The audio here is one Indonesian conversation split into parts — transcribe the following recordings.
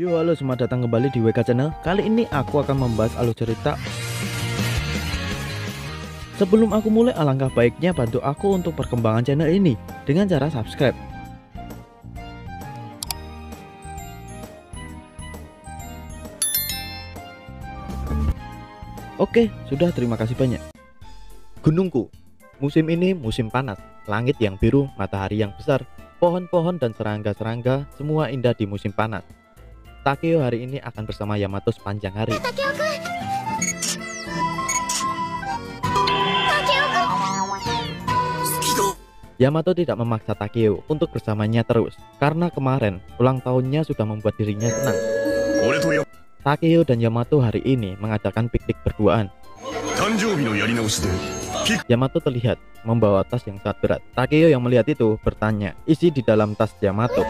Yo, halo, selamat datang kembali di WK Channel. Kali ini aku akan membahas alur cerita. Sebelum aku mulai, alangkah baiknya bantu aku untuk perkembangan channel ini dengan cara subscribe. Oke, sudah, terima kasih banyak. Gunungku. Musim ini musim panas. Langit yang biru, matahari yang besar, pohon-pohon dan serangga-serangga semua indah di musim panas. Takeo hari ini akan bersama Yamato sepanjang hari. Yamato tidak memaksa Takeo untuk bersamanya terus, karena kemarin ulang tahunnya sudah membuat dirinya senang. Takeo dan Yamato hari ini mengadakan piknik berduaan. Yamato terlihat membawa tas yang sangat berat. Takeo yang melihat itu bertanya isi di dalam tas Yamato.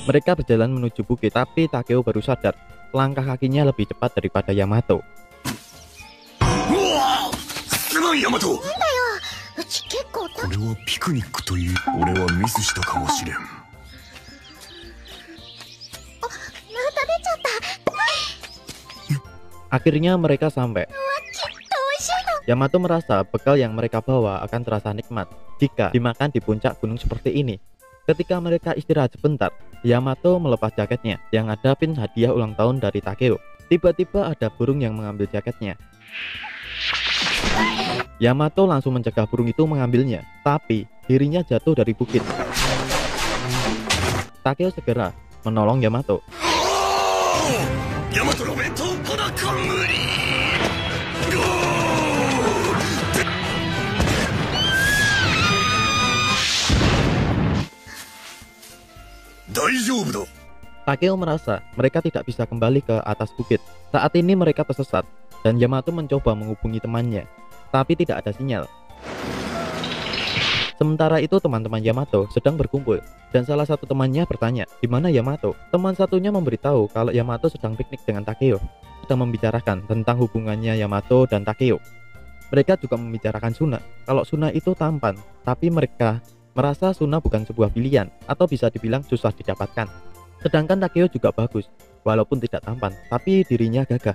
Mereka berjalan menuju bukit, tapi Takeo baru sadar langkah kakinya lebih cepat daripada Yamato. Akhirnya mereka sampai. Yamato merasa bekal yang mereka bawa akan terasa nikmat jika dimakan di puncak gunung seperti ini. Ketika mereka istirahat sebentar, Yamato melepas jaketnya yang ada pin hadiah ulang tahun dari Takeo. Tiba-tiba ada burung yang mengambil jaketnya. Yamato langsung mencegah burung itu mengambilnya, tapi dirinya jatuh dari bukit. Takeo segera menolong Yamato. Takeo merasa mereka tidak bisa kembali ke atas bukit. Saat ini mereka tersesat dan Yamato mencoba menghubungi temannya, tapi tidak ada sinyal. Sementara itu teman-teman Yamato sedang berkumpul dan salah satu temannya bertanya, "Di mana Yamato?" Teman satunya memberitahu kalau Yamato sedang piknik dengan Takeo, sedang membicarakan tentang hubungannya Yamato dan Takeo. Mereka juga membicarakan Suna, kalau Suna itu tampan, tapi mereka merasa Suna bukan sebuah pilihan atau bisa dibilang susah didapatkan. Sedangkan Takeo juga bagus, walaupun tidak tampan, tapi dirinya gagah.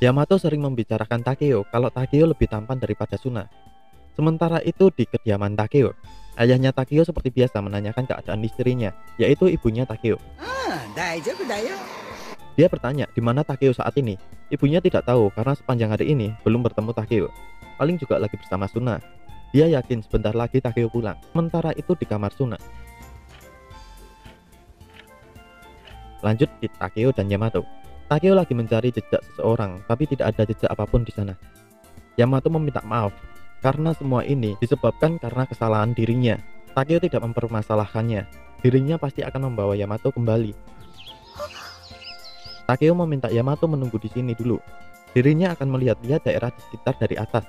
Yamato sering membicarakan Takeo kalau Takeo lebih tampan daripada Suna. Sementara itu di kediaman Takeo, ayahnya Takeo seperti biasa menanyakan keadaan istrinya, yaitu ibunya Takeo. Dia bertanya di mana Takeo saat ini. Ibunya tidak tahu karena sepanjang hari ini belum bertemu Takeo. Paling juga lagi bersama Suna. Dia yakin sebentar lagi Takeo pulang. Sementara itu di kamar Suna. Lanjut di Takeo dan Yamato. Takeo lagi mencari jejak seseorang, tapi tidak ada jejak apapun di sana. Yamato meminta maaf karena semua ini disebabkan karena kesalahan dirinya. Takeo tidak mempermasalahkannya. Dirinya pasti akan membawa Yamato kembali. Takeo meminta Yamato menunggu di sini dulu. Dirinya akan melihat-lihat daerah di sekitar dari atas.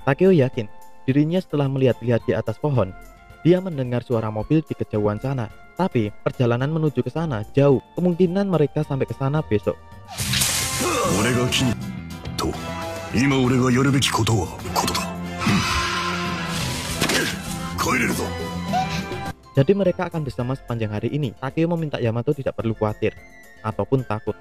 Takeo yakin dirinya setelah melihat-lihat di atas pohon, dia mendengar suara mobil di kejauhan sana. Tapi perjalanan menuju ke sana jauh. Kemungkinan mereka sampai ke sana besok. Jadi mereka akan bersama sepanjang hari ini. Takeo meminta Yamato tidak perlu khawatir ataupun takut.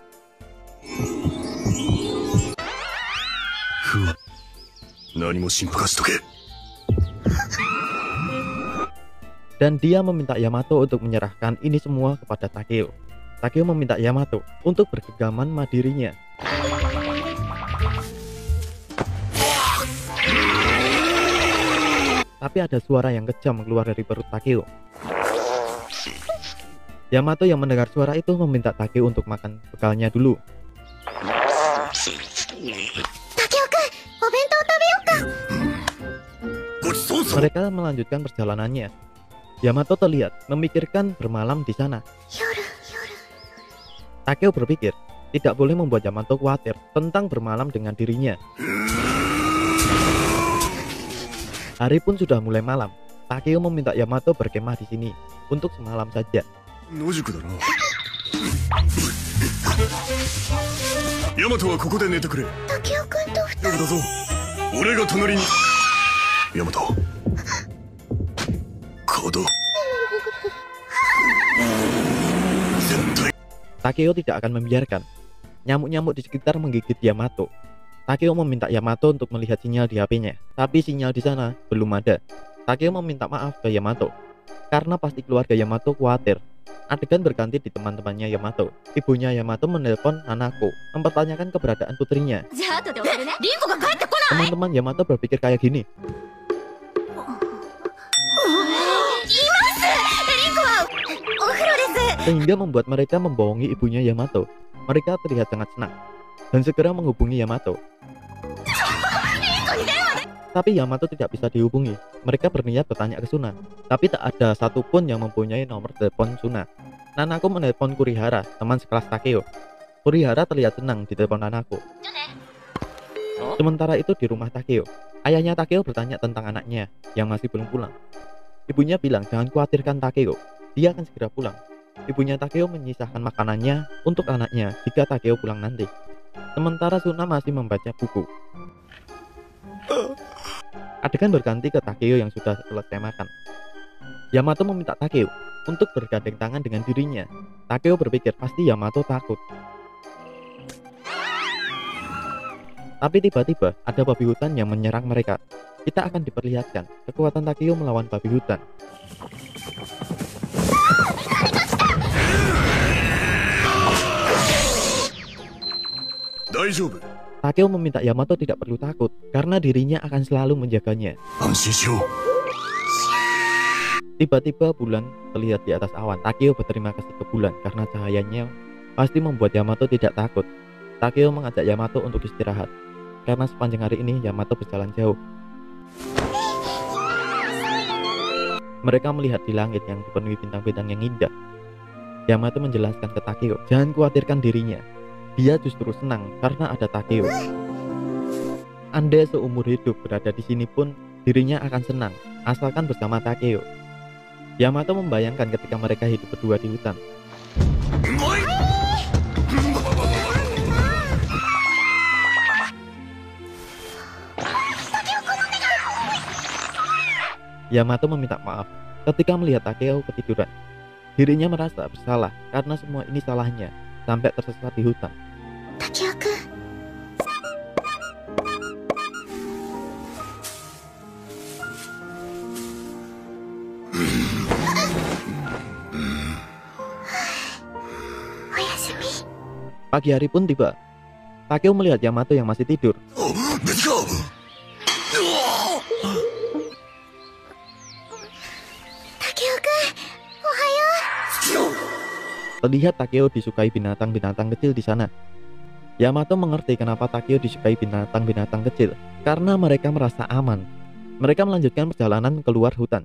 Dan dia meminta Yamato untuk menyerahkan ini semua kepada Takeo. Takeo meminta Yamato untuk bergegaman mandirinya. Tapi ada suara yang kejam keluar dari perut Takeo. Yamato yang mendengar suara itu meminta Takeo untuk makan bekalnya dulu. Mereka melanjutkan perjalanannya. Yamato terlihat memikirkan bermalam di sana. Takeo berpikir tidak boleh membuat Yamato khawatir tentang bermalam dengan dirinya. Hari pun sudah mulai malam. Takeo meminta Yamato berkemah di sini untuk semalam saja. 俺が隣に。ヤマト。行動。絶対。Takeo tidak akan membiarkan nyamuk-nyamuk di sekitar menggigit Yamato. Takeo meminta Yamato untuk melihat sinyal di HP-nya, tapi sinyal di sana belum ada. Takeo meminta maaf ke Yamato karena pasti keluarga Yamato khawatir. Adegan berganti di teman-temannya Yamato. Ibunya Yamato menelpon Nanako, mempertanyakan keberadaan putrinya. Teman-teman Yamato berpikir kayak gini. Sehingga membuat mereka membohongi ibunya Yamato. Mereka terlihat sangat senang dan segera menghubungi Yamato. Tapi Yamato tidak bisa dihubungi. Mereka berniat bertanya ke Suna, tapi tak ada satupun yang mempunyai nomor telepon Suna. Nanako menelpon Kurihara, teman sekelas Takeo. Kurihara terlihat senang di telepon Nanako. Sementara itu di rumah Takeo, ayahnya Takeo bertanya tentang anaknya yang masih belum pulang. Ibunya bilang jangan khawatirkan Takeo, dia akan segera pulang. Ibunya Takeo menyisahkan makanannya untuk anaknya jika Takeo pulang nanti. Sementara Suna masih membaca buku. Adegan berganti ke Takeo yang sudah selesai makan. Yamato meminta Takeo untuk bergandeng tangan dengan dirinya. Takeo berpikir pasti Yamato takut. Tapi tiba-tiba ada babi hutan yang menyerang mereka. Kita akan diperlihatkan kekuatan Takeo melawan babi hutan. Takeo meminta Yamato tidak perlu takut karena dirinya akan selalu menjaganya. Tiba-tiba bulan terlihat di atas awan. Takeo berterima kasih ke bulan karena cahayanya pasti membuat Yamato tidak takut. Takeo mengajak Yamato untuk istirahat karena sepanjang hari ini Yamato berjalan jauh. Mereka melihat di langit yang dipenuhi bintang-bintang yang indah. Yamato menjelaskan ke Takeo, jangan khawatirkan dirinya. Dia justru senang karena ada Takeo. Andai seumur hidup berada di sini pun dirinya akan senang asalkan bersama Takeo. Yamato membayangkan ketika mereka hidup berdua di hutan. Yamato meminta maaf ketika melihat Takeo ketiduran. Dirinya merasa bersalah karena semua ini salahnya sampai tersesat di hutan. Takeo-kun. Pagi hari pun tiba. Takeo melihat Yamato yang masih tidur. Terlihat Takeo disukai binatang-binatang kecil di sana. Yamato mengerti kenapa Takeo disukai binatang-binatang kecil, karena mereka merasa aman. Mereka melanjutkan perjalanan keluar hutan.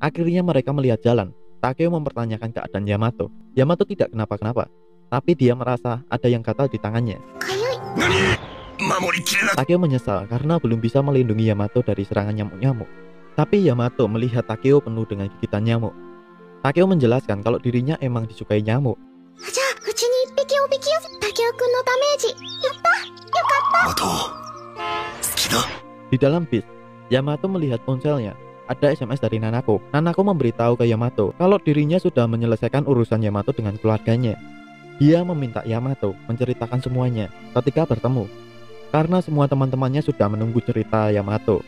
Akhirnya mereka melihat jalan. Takeo mempertanyakan keadaan Yamato. Yamato tidak kenapa-kenapa, tapi dia merasa ada yang gatal di tangannya. Takeo menyesal karena belum bisa melindungi Yamato dari serangan nyamuk-nyamuk. Tapi Yamato melihat Takeo penuh dengan gigitan nyamuk. Takeo menjelaskan kalau dirinya emang disukai nyamuk. Di dalam bis, Yamato melihat ponselnya. Ada SMS dari Nanako. Nanako memberitahu ke Yamato kalau dirinya sudah menyelesaikan urusan Yamato dengan keluarganya. Dia meminta Yamato menceritakan semuanya ketika bertemu, karena semua teman-temannya sudah menunggu cerita Yamato.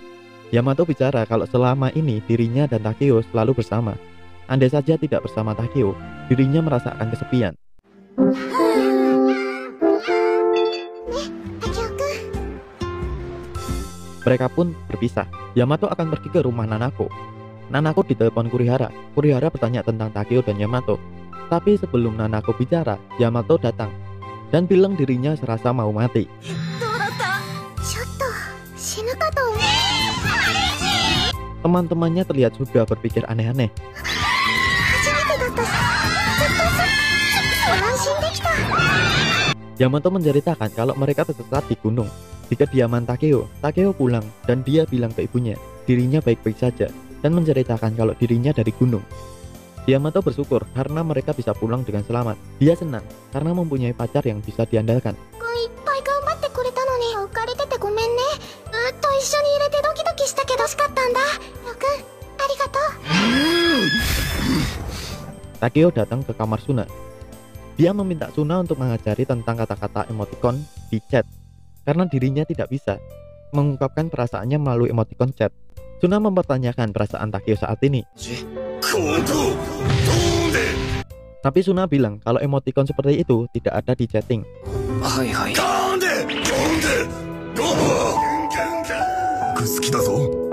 Yamato bicara kalau selama ini dirinya dan Takeo selalu bersama. Andai saja tidak bersama Takeo, dirinya merasakan kesepian. Mereka pun berpisah. Yamato akan pergi ke rumah Nanako. Nanako ditelepon Kurihara. Kurihara bertanya tentang Takeo dan Yamato. Tapi sebelum Nanako bicara, Yamato datang dan bilang dirinya serasa mau mati. Teman-temannya terlihat sudah berpikir aneh-aneh. Yamato menceritakan kalau mereka tersesat di gunung di kediaman Takeo. Takeo pulang dan dia bilang ke ibunya dirinya baik-baik saja dan menceritakan kalau dirinya dari gunung. Yamato bersyukur karena mereka bisa pulang dengan selamat. Dia senang karena mempunyai pacar yang bisa diandalkan. Takeo datang ke kamar Suna. Dia meminta Suna untuk mengajari tentang kata-kata emoticon di chat, karena dirinya tidak bisa mengungkapkan perasaannya melalui emoticon chat. Suna mempertanyakan perasaan Takeo saat ini. Tapi Suna bilang kalau emoticon seperti itu tidak ada di chatting. Aku suka da zo.